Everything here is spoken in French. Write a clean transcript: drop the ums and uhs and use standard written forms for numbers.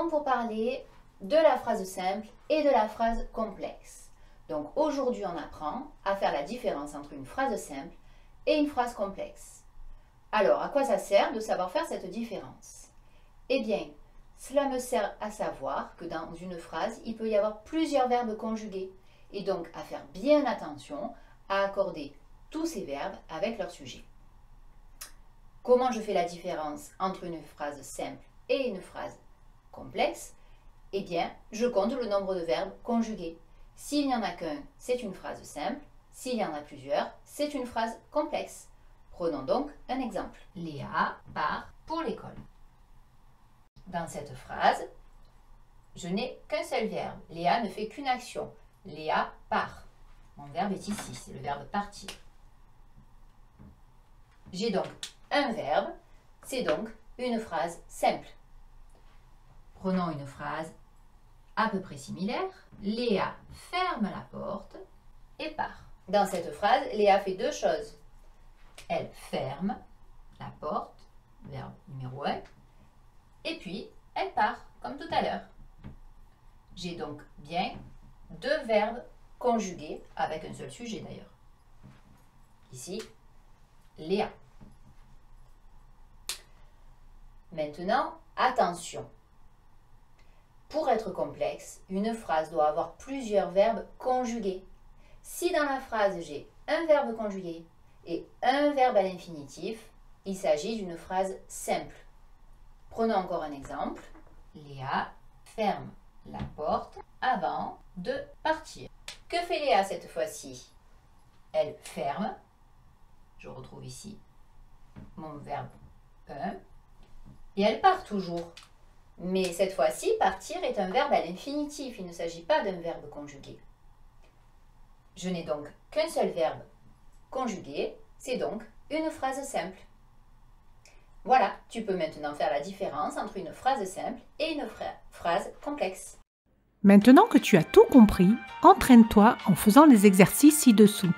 moment pour parler de la phrase simple et de la phrase complexe. Donc aujourd'hui, on apprend à faire la différence entre une phrase simple et une phrase complexe. Alors, à quoi ça sert de savoir faire cette différence? Eh bien, cela me sert à savoir que dans une phrase, il peut y avoir plusieurs verbes conjugués et donc à faire bien attention à accorder tous ces verbes avec leur sujet. Comment je fais la différence entre une phrase simple et une phrase complexe? Eh bien, je compte le nombre de verbes conjugués. S'il n'y en a qu'un, c'est une phrase simple. S'il y en a plusieurs, c'est une phrase complexe. Prenons donc un exemple. Léa part pour l'école. Dans cette phrase, je n'ai qu'un seul verbe. Léa ne fait qu'une action. Léa part. Mon verbe est ici, c'est le verbe partir. J'ai donc un verbe, c'est donc une phrase simple. Prenons une phrase à peu près similaire. Léa ferme la porte et part. Dans cette phrase, Léa fait deux choses. Elle ferme la porte, verbe numéro 1, et puis elle part, comme tout à l'heure. J'ai donc bien deux verbes conjugués avec un seul sujet d'ailleurs. Ici, Léa. Maintenant, attention. Pour être complexe, une phrase doit avoir plusieurs verbes conjugués. Si dans la phrase j'ai un verbe conjugué et un verbe à l'infinitif, il s'agit d'une phrase simple. Prenons encore un exemple. Léa ferme la porte avant de partir. Que fait Léa cette fois-ci? Elle ferme. Je retrouve ici mon verbe 1. Et elle part toujours. Mais cette fois-ci, partir est un verbe à l'infinitif. Il ne s'agit pas d'un verbe conjugué. Je n'ai donc qu'un seul verbe conjugué. C'est donc une phrase simple. Voilà, tu peux maintenant faire la différence entre une phrase simple et une phrase complexe. Maintenant que tu as tout compris, entraîne-toi en faisant les exercices ci-dessous.